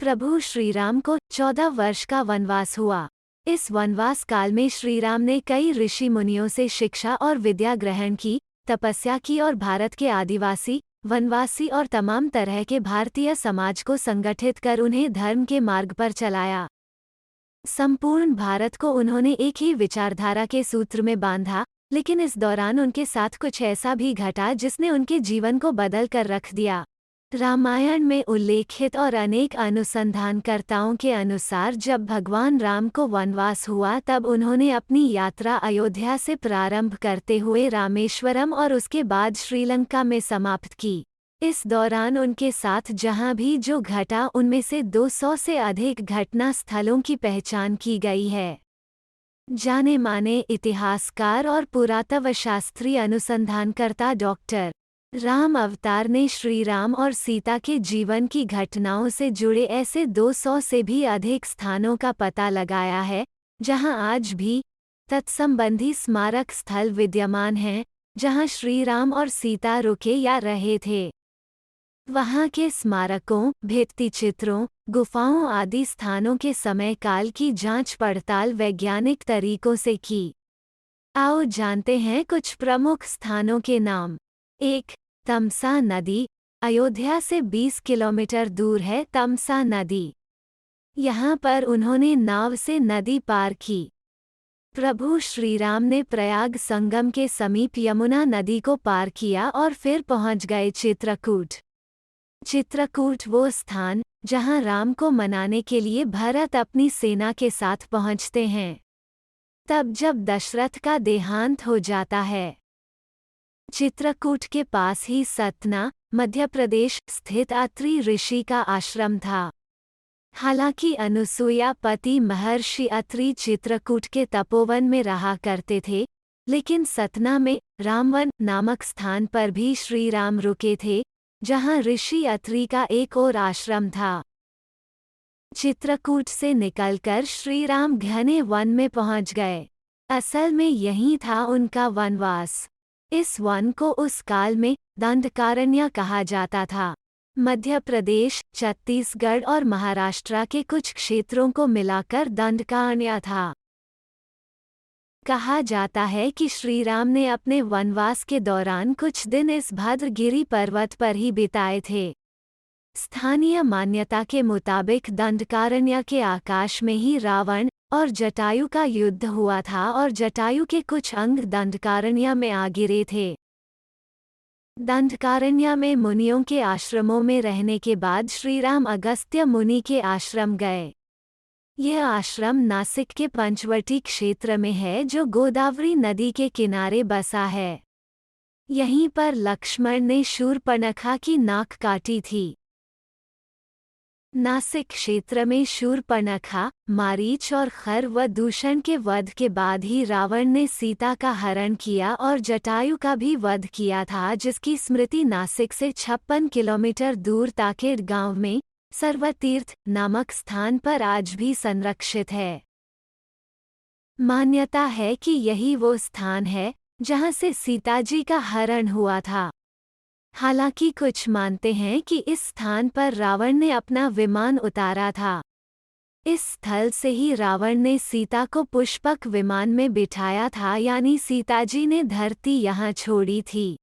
प्रभु श्रीराम को 14 वर्ष का वनवास हुआ। इस वनवास काल में श्रीराम ने कई ऋषि मुनियों से शिक्षा और विद्या ग्रहण की, तपस्या की और भारत के आदिवासी, वनवासी और तमाम तरह के भारतीय समाज को संगठित कर उन्हें धर्म के मार्ग पर चलाया। संपूर्ण भारत को उन्होंने एक ही विचारधारा के सूत्र में बांधा, लेकिन इस दौरान उनके साथ कुछ ऐसा भी घटा जिसने उनके जीवन को बदल कर रख दिया। रामायण में उल्लेखित और अनेक अनुसंधानकर्ताओं के अनुसार जब भगवान राम को वनवास हुआ तब उन्होंने अपनी यात्रा अयोध्या से प्रारंभ करते हुए रामेश्वरम और उसके बाद श्रीलंका में समाप्त की। इस दौरान उनके साथ जहां भी जो घटा उनमें से 200 से अधिक घटना स्थलों की पहचान की गई है। जाने माने इतिहासकार और पुरातत्वशास्त्री अनुसंधानकर्ता डॉक्टर राम अवतार ने श्री राम और सीता के जीवन की घटनाओं से जुड़े ऐसे 200 से भी अधिक स्थानों का पता लगाया है, जहां आज भी तत्संबंधी स्मारक स्थल विद्यमान हैं, जहां श्री राम और सीता रुके या रहे थे। वहां के स्मारकों, भित्तिचित्रों, गुफाओं आदि स्थानों के समय काल की जांच पड़ताल वैज्ञानिक तरीकों से की। आओ जानते हैं कुछ प्रमुख स्थानों के नाम। 1. तमसा नदी। अयोध्या से 20 किलोमीटर दूर है तमसा नदी। यहाँ पर उन्होंने नाव से नदी पार की। प्रभु श्रीराम ने प्रयाग संगम के समीप यमुना नदी को पार किया और फिर पहुँच गए चित्रकूट। चित्रकूट वो स्थान जहाँ राम को मनाने के लिए भरत अपनी सेना के साथ पहुँचते हैं, तब जब दशरथ का देहांत हो जाता है। चित्रकूट के पास ही सतना, मध्य प्रदेश स्थित अत्रि ऋषि का आश्रम था। हालांकि अनुसूया पति महर्षि अत्रि चित्रकूट के तपोवन में रहा करते थे, लेकिन सतना में रामवन नामक स्थान पर भी श्री राम रुके थे, जहां ऋषि अत्रि का एक और आश्रम था। चित्रकूट से निकलकर श्री राम घने वन में पहुंच गए। असल में यही था उनका वनवास। इस वन को उस काल में दंडकारण्य कहा जाता था। मध्य प्रदेश, छत्तीसगढ़ और महाराष्ट्र के कुछ क्षेत्रों को मिलाकर दंडकारण्य था। कहा जाता है कि श्री राम ने अपने वनवास के दौरान कुछ दिन इस भद्रगिरि पर्वत पर ही बिताए थे। स्थानीय मान्यता के मुताबिक दंडकारण्य के आकाश में ही रावण और जटायु का युद्ध हुआ था और जटायु के कुछ अंग दंडकारण्य में आ गिरे थे। दंडकारण्य में मुनियों के आश्रमों में रहने के बाद श्रीराम अगस्त्य मुनि के आश्रम गए। यह आश्रम नासिक के पंचवटी क्षेत्र में है, जो गोदावरी नदी के किनारे बसा है। यहीं पर लक्ष्मण ने शूर्पणखा की नाक काटी थी। नासिक क्षेत्र में शूर्पणखा, मारीच और खर व दूषण के वध के बाद ही रावण ने सीता का हरण किया और जटायु का भी वध किया था, जिसकी स्मृति नासिक से 56 किलोमीटर दूर ताकेड़ गांव में सर्वतीर्थ नामक स्थान पर आज भी संरक्षित है। मान्यता है कि यही वो स्थान है जहां से सीताजी का हरण हुआ था। हालांकि कुछ मानते हैं कि इस स्थान पर रावण ने अपना विमान उतारा था। इस स्थल से ही रावण ने सीता को पुष्पक विमान में बिठाया था, यानी सीताजी ने धरती यहाँ छोड़ी थी।